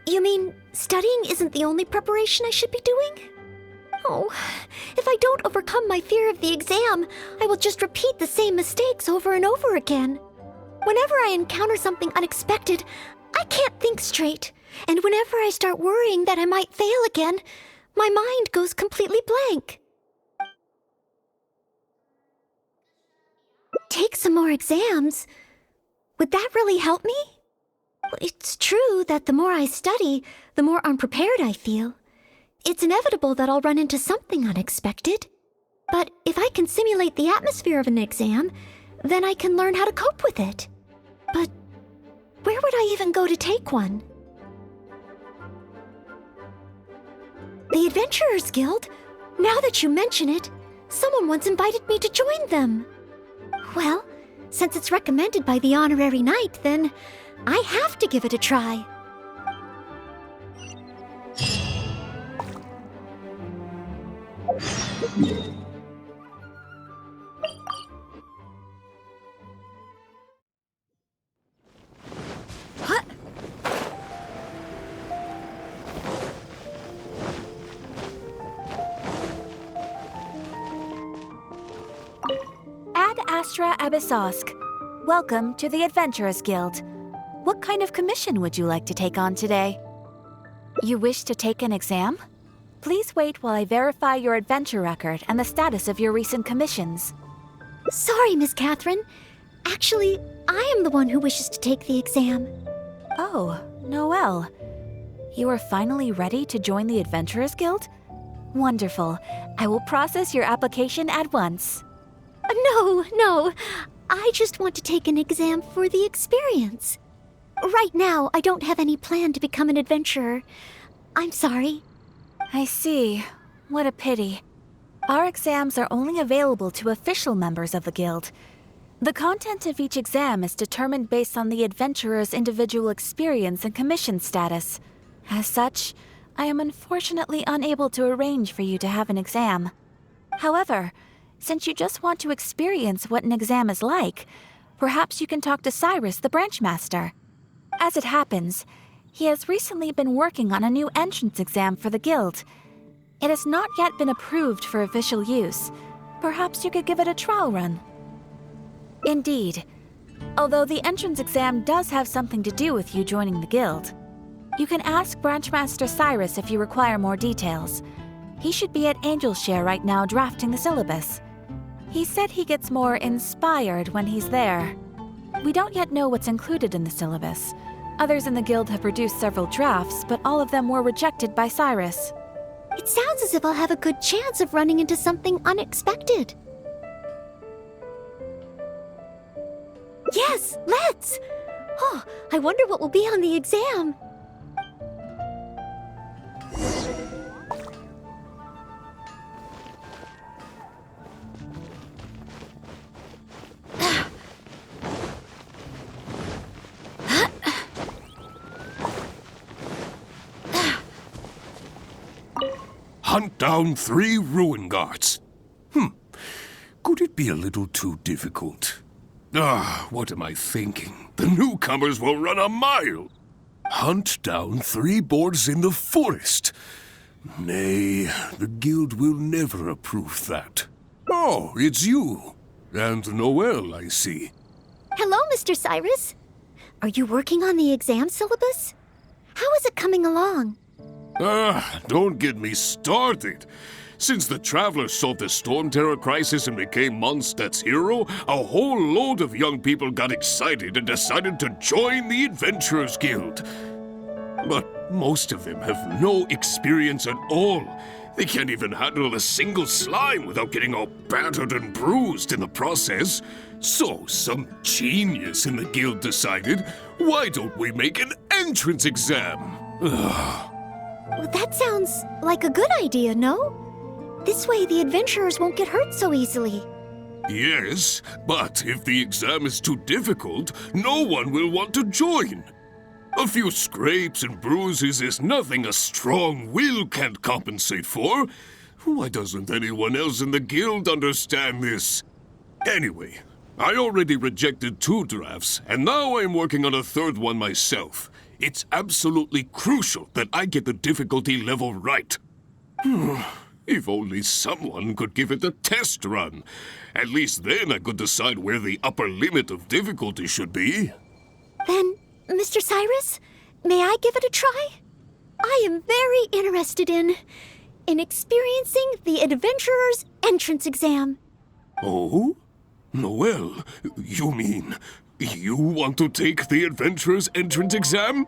You mean studying isn't the only preparation I should be doing? Oh, if I don't overcome my fear of the exam, I will just repeat the same mistakes over and over again. Whenever I encounter something unexpected, I can't think straight. And whenever I start worrying that I might fail again, my mind goes completely blank. Take some more exams? Would that really help me? It's true that the more I study, the more unprepared I feel. It's inevitable that I'll run into something unexpected. But if I can simulate the atmosphere of an exam, then I can learn how to cope with it. But where would I even go to take one? The Adventurers Guild? Now that you mention it, someone once invited me to join them. Well, since it's recommended by the honorary knight, then I have to give it a try. What? Ad Astra Abyssosk. Welcome to the Adventurers Guild. What kind of commission would you like to take on today? You wish to take an exam? Please wait while I verify your adventure record and the status of your recent commissions. Sorry, Miss Catherine. Actually, I am the one who wishes to take the exam. Oh, Noelle. You are finally ready to join the Adventurers Guild? Wonderful. I will process your application at once. No. I just want to take an exam for the experience. Right now, I don't have any plan to become an adventurer. I'm sorry. I see. What a pity. Our exams are only available to official members of the Guild. The content of each exam is determined based on the adventurer's individual experience and commission status. As such, I am unfortunately unable to arrange for you to have an exam. However, since you just want to experience what an exam is like, perhaps you can talk to Cyrus, the branch master. As it happens, he has recently been working on a new entrance exam for the Guild. It has not yet been approved for official use. Perhaps you could give it a trial run. Indeed. Although the entrance exam does have something to do with you joining the Guild. You can ask Branchmaster Cyrus if you require more details. He should be at Angelshare right now drafting the syllabus. He said he gets more inspired when he's there. We don't yet know what's included in the syllabus. Others in the Guild have produced several drafts, but all of them were rejected by Cyrus. It sounds as if I'll have a good chance of running into something unexpected. Yes, let's! Oh, I wonder what will be on the exam. Hunt down 3 ruin guards. Could it be a little too difficult? What am I thinking? The newcomers will run a mile. Hunt down 3 boards in the forest. Nay, the guild will never approve that. Oh, it's you. And Noelle, I see. Hello, Mr. Cyrus. Are you working on the exam syllabus? How is it coming along? Don't get me started. Since the Travelers solved the Storm Terror crisis and became Mondstadt's hero, a whole load of young people got excited and decided to join the Adventurers Guild. But most of them have no experience at all. They can't even handle a single slime without getting all battered and bruised in the process. So some genius in the guild decided, why don't we make an entrance exam? Well, that sounds like a good idea, no? This way the adventurers won't get hurt so easily. Yes, but if the exam is too difficult, no one will want to join. A few scrapes and bruises is nothing a strong will can't compensate for. Why doesn't anyone else in the guild understand this? Anyway, I already rejected 2 drafts, and now I'm working on a 3rd one myself. It's absolutely crucial that I get the difficulty level right. If only someone could give it a test run. At least then I could decide where the upper limit of difficulty should be. Then, Mr. Cyrus, may I give it a try? I am very interested in experiencing the Adventurer's Entrance Exam. Oh? Noelle, you mean you want to take the Adventurer's Entrance Exam?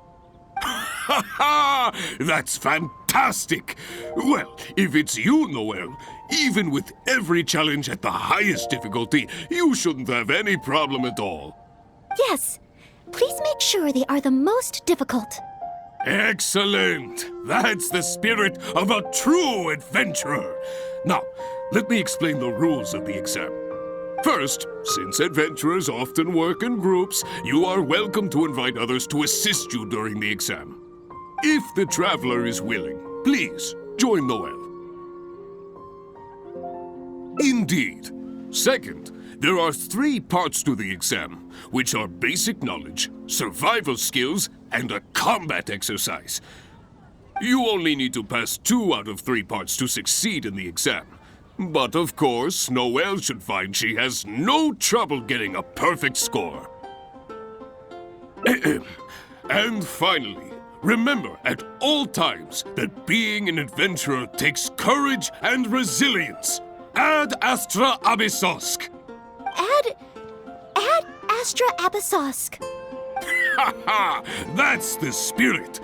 Ha ha! That's fantastic! Well, if it's you, Noelle, even with every challenge at the highest difficulty, you shouldn't have any problem at all. Yes, please make sure they are the most difficult. Excellent! That's the spirit of a true adventurer! Now, let me explain the rules of the exam. First, since adventurers often work in groups, you are welcome to invite others to assist you during the exam. If the traveler is willing, please join Noelle. Indeed. Second, there are 3 parts to the exam, which are basic knowledge, survival skills, and a combat exercise. You only need to pass 2 out of 3 parts to succeed in the exam. But of course, Noelle should find she has no trouble getting a perfect score. And finally, remember at all times that being an adventurer takes courage and resilience. Ad Astra Abyssosk! Ad Astra Abyssosk. Ha ha! That's the spirit!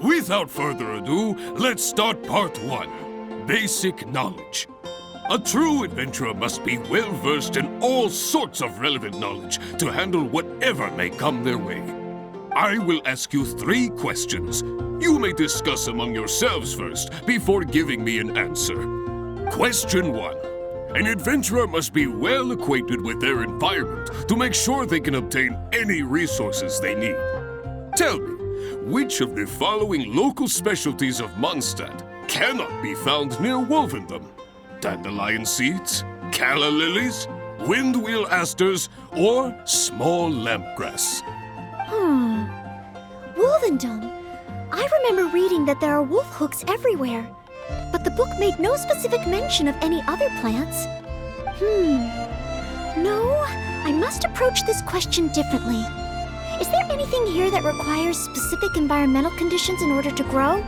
Without further ado, let's start part 1. Basic knowledge. A true adventurer must be well-versed in all sorts of relevant knowledge to handle whatever may come their way. I will ask you 3 questions. You may discuss among yourselves first before giving me an answer. Question 1. An adventurer must be well acquainted with their environment to make sure they can obtain any resources they need. Tell me, which of the following local specialties of Mondstadt cannot be found near Wolvendom? Dandelion seeds, calla lilies, windwheel asters, or small lampgrass? Wolvendom. I remember reading that there are wolf hooks everywhere, but the book made no specific mention of any other plants. No, I must approach this question differently. Is there anything here that requires specific environmental conditions in order to grow?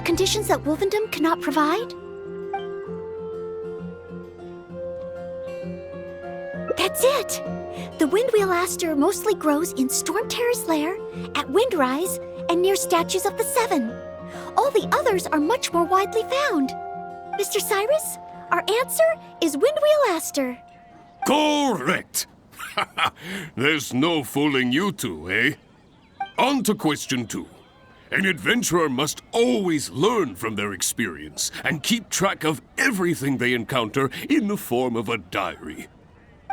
Conditions that Wolvendom cannot provide? That's it! The windwheel aster mostly grows in Storm Terror's lair, at Windrise, and near statues of the Seven. All the others are much more widely found. Mr. Cyrus, our answer is windwheel aster. Correct! There's no fooling you two, eh? On to question 2. An adventurer must always learn from their experience and keep track of everything they encounter in the form of a diary.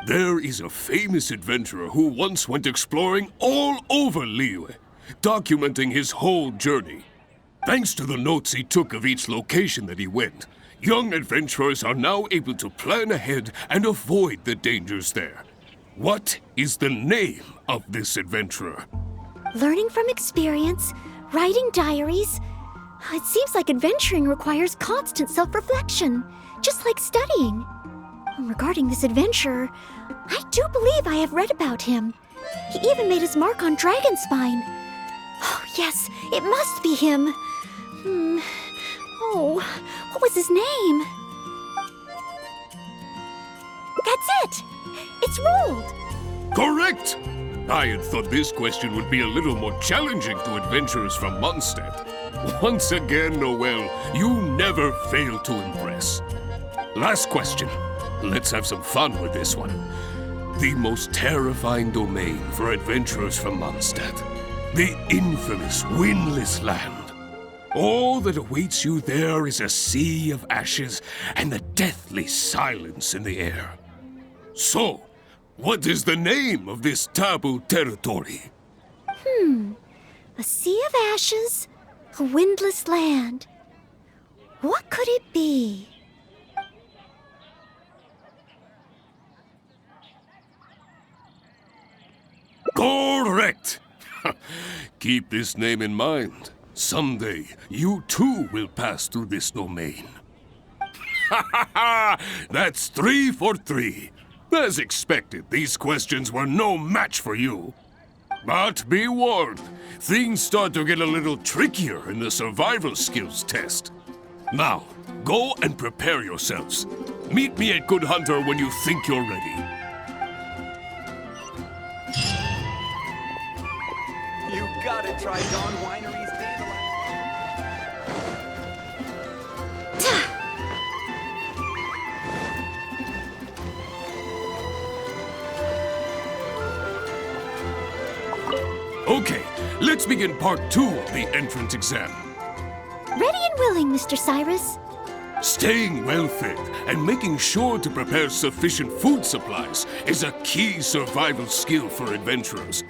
There is a famous adventurer who once went exploring all over Liyue, documenting his whole journey. Thanks to the notes he took of each location that he went, young adventurers are now able to plan ahead and avoid the dangers there. What is the name of this adventurer? Learning from experience, writing diaries. It seems like adventuring requires constant self-reflection, just like studying. Regarding this adventurer, I do believe I have read about him. He even made his mark on Dragonspine. Oh, yes, it must be him. Oh, what was his name? That's it! It's rolled! Correct! I had thought this question would be a little more challenging to adventurers from Mondstadt. Once again, Noelle, you never fail to impress. Last question. Let's have some fun with this one. The most terrifying domain for adventurers from Mondstadt. The infamous Windless Land. All that awaits you there is a sea of ashes and the deathly silence in the air. So, what is the name of this taboo territory? A sea of ashes, a windless land. What could it be? Correct! Keep this name in mind. Someday, you too will pass through this domain. Ha ha ha! That's 3 for 3. As expected, these questions were no match for you. But be warned, things start to get a little trickier in the survival skills test. Now, go and prepare yourselves. Meet me at Good Hunter when you think you're ready. You gotta try Dawn Winery's dandelion. Okay, let's begin part 2 of the entrance exam. Ready and willing, Mr. Cyrus. Staying well-fed and making sure to prepare sufficient food supplies is a key survival skill for adventurers.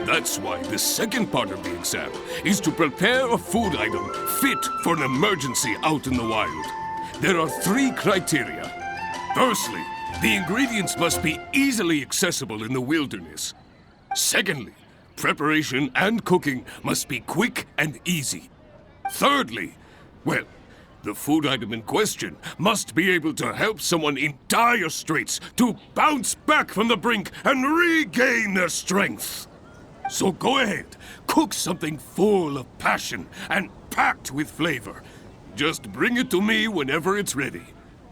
That's why the second part of the exam is to prepare a food item fit for an emergency out in the wild. There are 3 criteria. Firstly, the ingredients must be easily accessible in the wilderness. Secondly, preparation and cooking must be quick and easy. Thirdly, well, the food item in question must be able to help someone in dire straits to bounce back from the brink and regain their strength. So go ahead, cook something full of passion and packed with flavor. Just bring it to me whenever it's ready.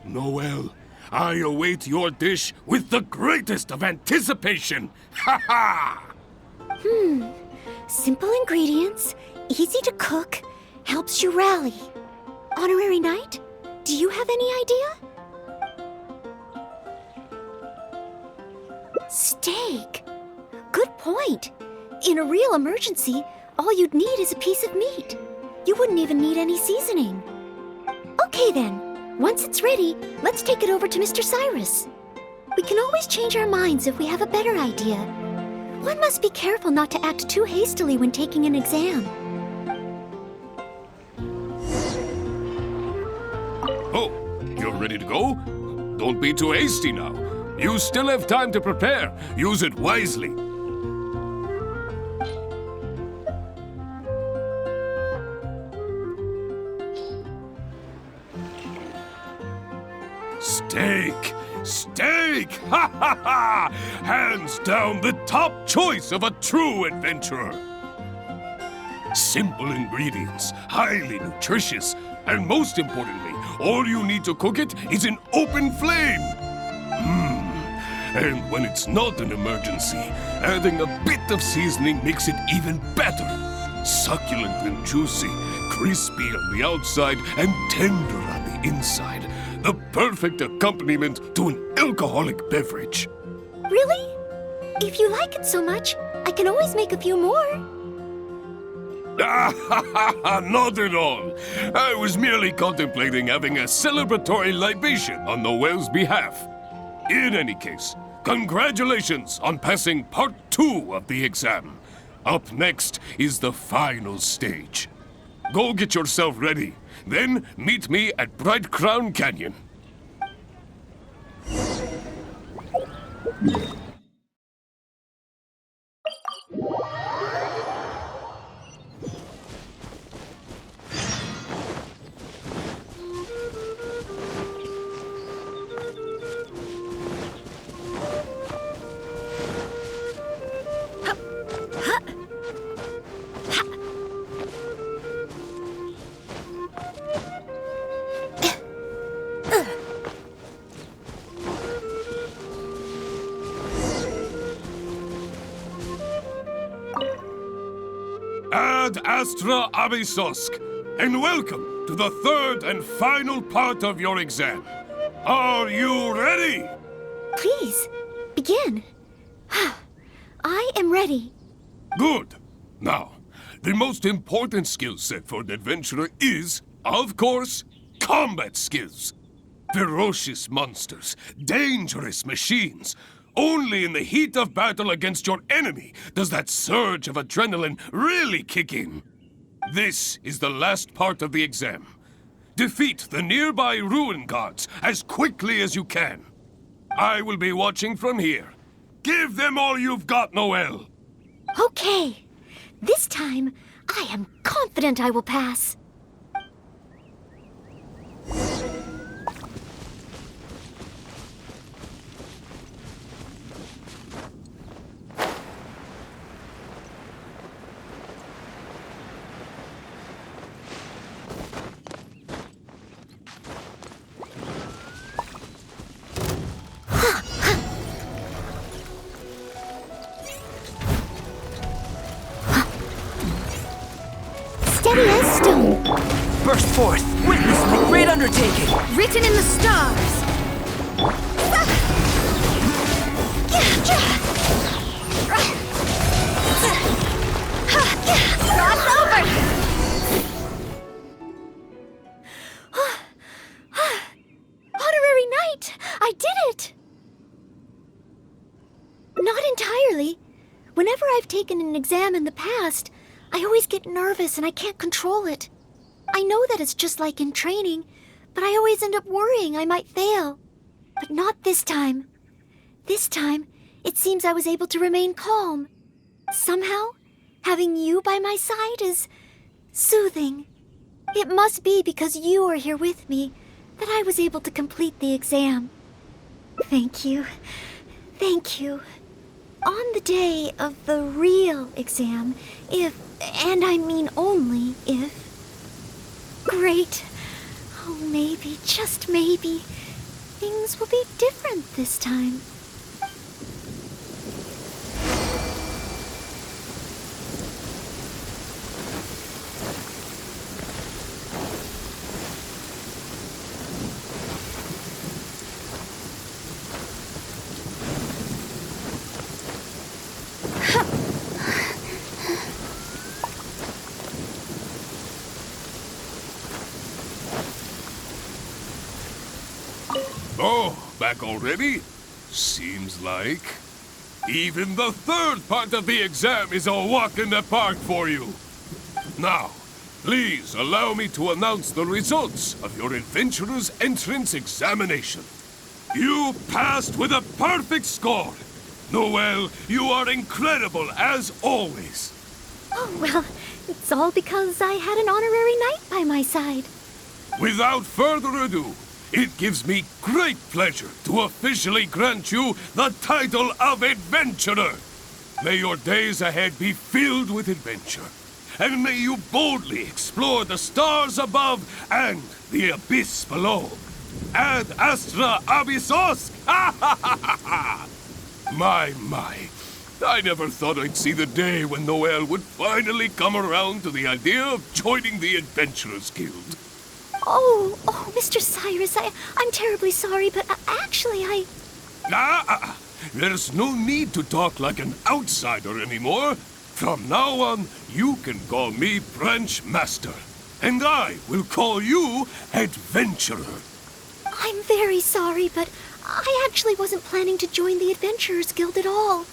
Noelle, I await your dish with the greatest of anticipation. Ha ha! Simple ingredients, easy to cook, helps you rally. Honorary Knight, do you have any idea? Steak. Good point. In a real emergency, all you'd need is a piece of meat. You wouldn't even need any seasoning. Okay then, once it's ready, let's take it over to Mr. Cyrus. We can always change our minds if we have a better idea. One must be careful not to act too hastily when taking an exam. Oh, you're ready to go? Don't be too hasty now. You still have time to prepare. Use it wisely. Steak! Steak! Ha ha ha! Hands down the top choice of a true adventurer. Simple ingredients, highly nutritious, and most importantly, all you need to cook it is an open flame. And when it's not an emergency, adding a bit of seasoning makes it even better. Succulent and juicy, crispy on the outside and tender on the inside. The perfect accompaniment to an alcoholic beverage. Really? If you like it so much, I can always make a few more. Not at all. I was merely contemplating having a celebratory libation on Noelle's behalf. In any case, congratulations on passing part 2 of the exam. Up next is the final stage. Go get yourself ready. Then meet me at Bright Crown Canyon. Ad Astra Abysosk, and welcome to the 3rd and final part of your exam. Are you ready? Please, begin. I am ready. Good. Now, the most important skill set for an adventurer is, of course, combat skills. Ferocious monsters, dangerous machines. Only in the heat of battle against your enemy does that surge of adrenaline really kick in. This is the last part of the exam. Defeat the nearby ruin gods as quickly as you can. I will be watching from here. Give them all you've got, Noelle. Okay. This time, I am confident I will pass. Steady as stone. Burst forth, witness my great undertaking. Written in the stars. God's over. Honorary Knight! I did it! Not entirely. Whenever I've taken an exam in the past, I always get nervous and I can't control it. I know that it's just like in training, but I always end up worrying I might fail. But not this time. This time, it seems I was able to remain calm. Somehow, having you by my side is soothing. It must be because you are here with me that I was able to complete the exam. Thank you. Thank you. On the day of the real exam, if, and I mean only if... Great. Oh, maybe, just maybe, things will be different this time. Oh, back already? Seems like. Even the third part of the exam is a walk in the park for you. Now, please allow me to announce the results of your adventurer's entrance examination. You passed with a perfect score. Noelle, you are incredible as always. Oh, well, it's all because I had an honorary knight by my side. Without further ado, it gives me great pleasure to officially grant you the title of Adventurer. May your days ahead be filled with adventure, and may you boldly explore the stars above and the abyss below. Ad astra abyssos! My. I never thought I'd see the day when Noelle would finally come around to the idea of joining the Adventurers Guild. Oh, Mr. Cyrus, I'm terribly sorry, but actually There's no need to talk like an outsider anymore. From now on, you can call me Branch Master, and I will call you Adventurer. I'm very sorry, but I actually wasn't planning to join the Adventurers Guild at all.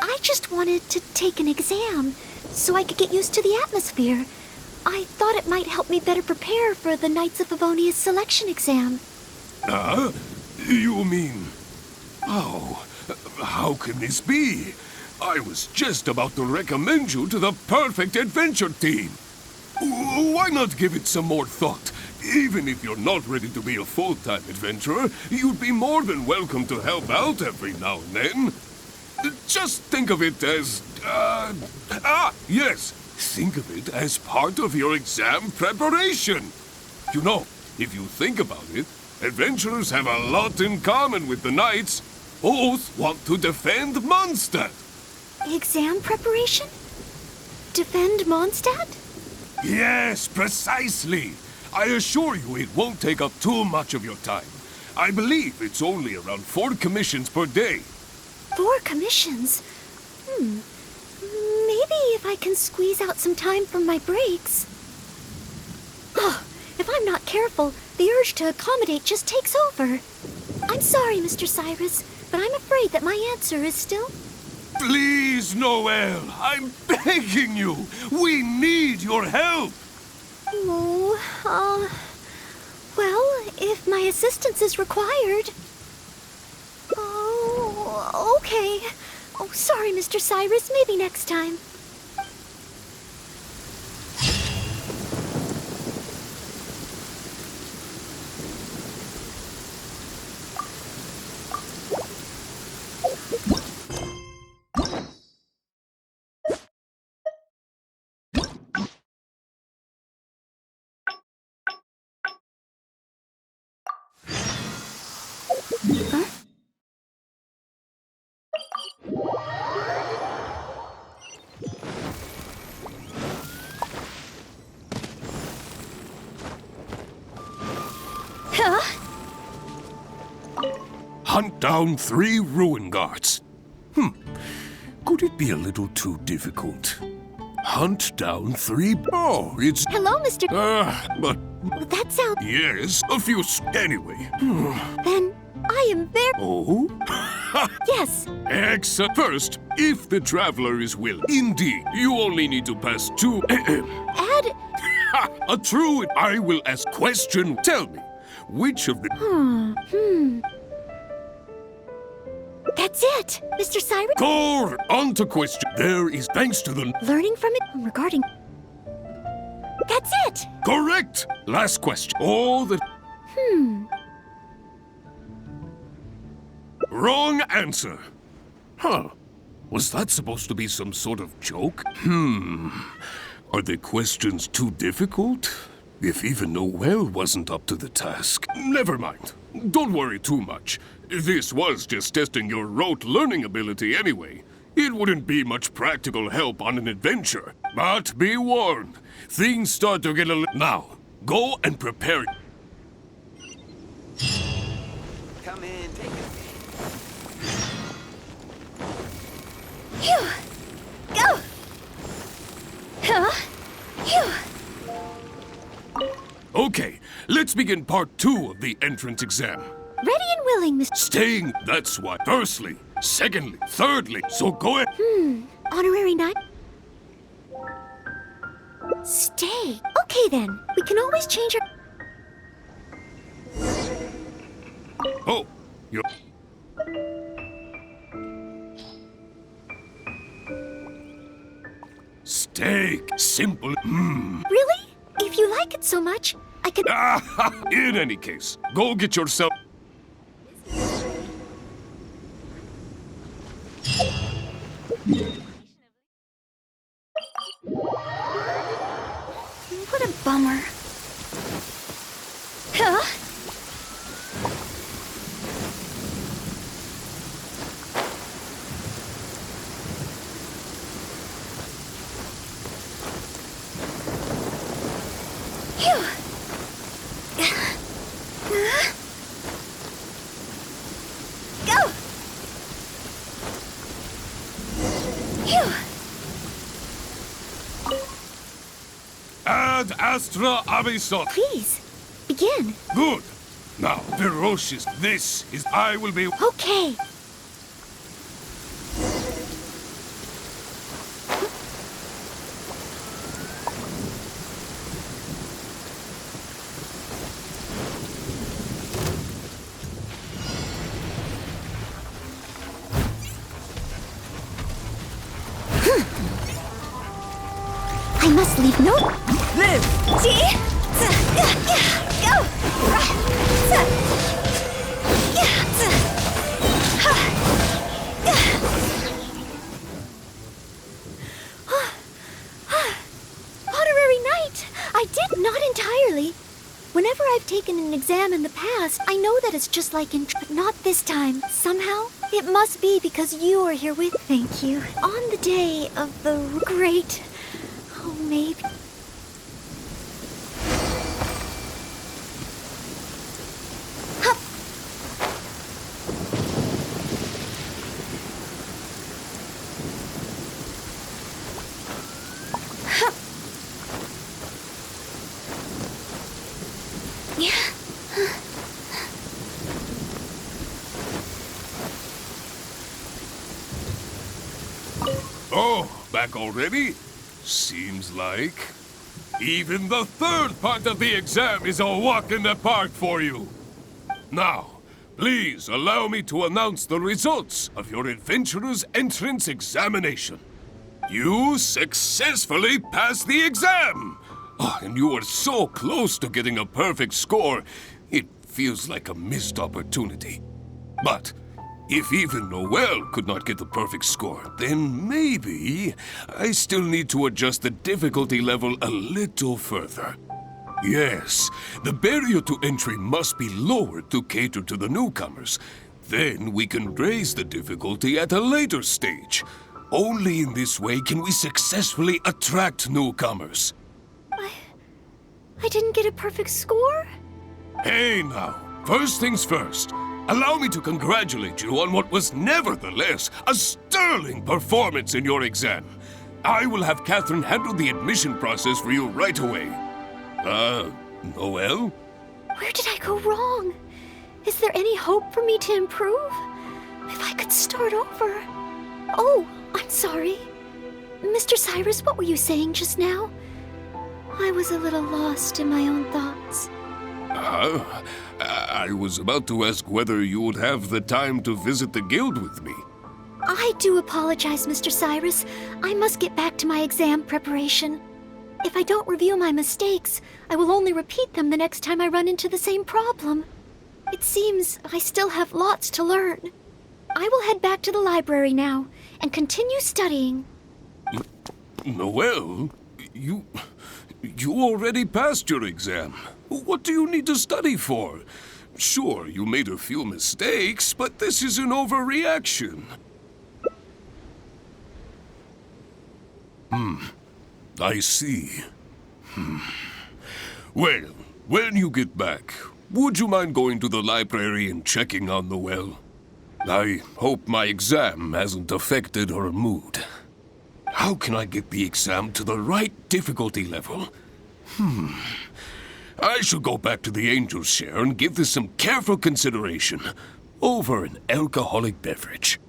I just wanted to take an exam so I could get used to the atmosphere. I thought it might help me better prepare for the Knights of Favonia's selection exam. You mean... Oh, how can this be? I was just about to recommend you to the perfect adventure team. Why not give it some more thought? Even if you're not ready to be a full-time adventurer, you'd be more than welcome to help out every now and then. Just think of it as... yes. Think of it as part of your exam preparation. You know, if you think about it, adventurers have a lot in common with the knights. Both want to defend Mondstadt. Exam preparation? Defend Mondstadt? Yes, precisely. I assure you it won't take up too much of your time. I believe it's only around 4 commissions per day. 4 commissions? Maybe if I can squeeze out some time from my breaks. Oh, if I'm not careful, the urge to accommodate just takes over. I'm sorry, Mr. Cyrus, but I'm afraid that my answer is still... Please, Noelle, I'm begging you. We need your help. Well, if my assistance is required... Oh, okay. Oh, sorry, Mr. Cyrus. Maybe next time. Huh? Hunt down 3 ruin guards. Could it be a little too difficult? Hunt down 3... Oh, it's... Hello, Mr. But... That sounds... Yes, a few... Anyway. Then I am very... Oh? Yes. Excellent. First, if the traveler is willing. Indeed, you only need to pass 2... Add... A true... I will ask question. Tell me, which of the... That's it, Mr. Cyrus. Go on to question. There is thanks to the... Learning from it regarding... That's it. Correct! Last question. Oh, the... Wrong answer. Huh. Was that supposed to be some sort of joke? Are the questions too difficult? If even Noelle wasn't up to the task. Never mind. Don't worry too much. This was just testing your rote learning ability anyway. It wouldn't be much practical help on an adventure. But be warned, things start to get a little... Now, go and prepare... Come in, take it. Phew. Go. Huh? Phew. Okay, let's begin part 2 of the entrance exam. Ready and willing, Mr. Staying, that's why. Firstly, secondly, thirdly, so go ahead. Honorary knight? Stay. Okay then. We can always change our... Oh, you... Steak, simple. Really? If you like it so much, I could... In any case, go get yourself... What a bummer. Huh? Phew. Go. Phew. Ad Astra Abyssot. Please, begin. Good. Now, ferocious. This is... I will be... Okay. I must leave no... Live! See? Go! Honorary knight! I did not entirely. Whenever I've taken an exam in the past, I know that it's just like in... But not this time. Somehow, it must be because you are here with... Thank you. On the day of the great... Oh, maybe... Oh, back already? Seems like... Even the third part of the exam is a walk in the park for you. Now, please allow me to announce the results of your adventurer's entrance examination. You successfully passed the exam! Oh, and you were so close to getting a perfect score, it feels like a missed opportunity. But if even Noelle could not get the perfect score, then maybe I still need to adjust the difficulty level a little further. Yes, the barrier to entry must be lowered to cater to the newcomers. Then we can raise the difficulty at a later stage. Only in this way can we successfully attract newcomers. I didn't get a perfect score? Hey now, first things first. Allow me to congratulate you on what was nevertheless a sterling performance in your exam. I will have Catherine handle the admission process for you right away. Noelle? Where did I go wrong? Is there any hope for me to improve? If I could start over. Oh, I'm sorry. Mr. Cyrus, what were you saying just now? I was a little lost in my own thoughts. I was about to ask whether you would have the time to visit the guild with me. I do apologize, Mr. Cyrus. I must get back to my exam preparation. If I don't review my mistakes, I will only repeat them the next time I run into the same problem. It seems I still have lots to learn. I will head back to the library now and continue studying. Noelle, you already passed your exam. What do you need to study for? Sure, you made a few mistakes, but this is an overreaction. I see. Well, when you get back, would you mind going to the library and checking on Noelle? I hope my exam hasn't affected her mood. How can I get the exam to the right difficulty level? I shall go back to the Angel's Share and give this some careful consideration over an alcoholic beverage.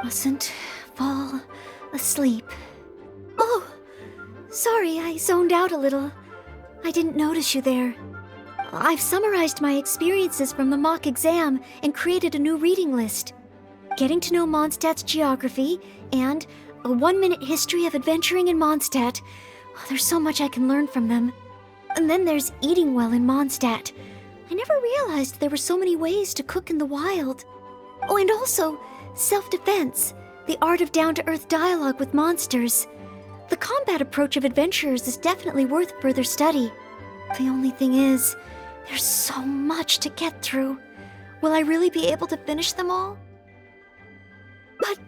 Mustn't fall asleep. Oh, sorry, I zoned out a little. I didn't notice you there. I've summarized my experiences from the mock exam and created a new reading list. Getting to know Mondstadt's geography and a 1-minute history of adventuring in Mondstadt. Oh, there's so much I can learn from them. And then there's eating well in Mondstadt. I never realized there were so many ways to cook in the wild. Oh, and also self-defense, the art of down-to-earth dialogue with monsters. The combat approach of adventurers is definitely worth further study. The only thing is, there's so much to get through. Will I really be able to finish them all? But,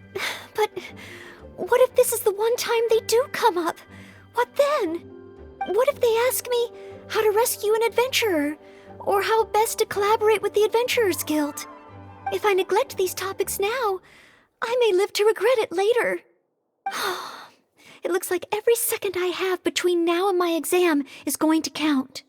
what if this is the one time they do come up? What then? What if they ask me how to rescue an adventurer? Or how best to collaborate with the Adventurers Guild? If I neglect these topics now, I may live to regret it later. It looks like every second I have between now and my exam is going to count.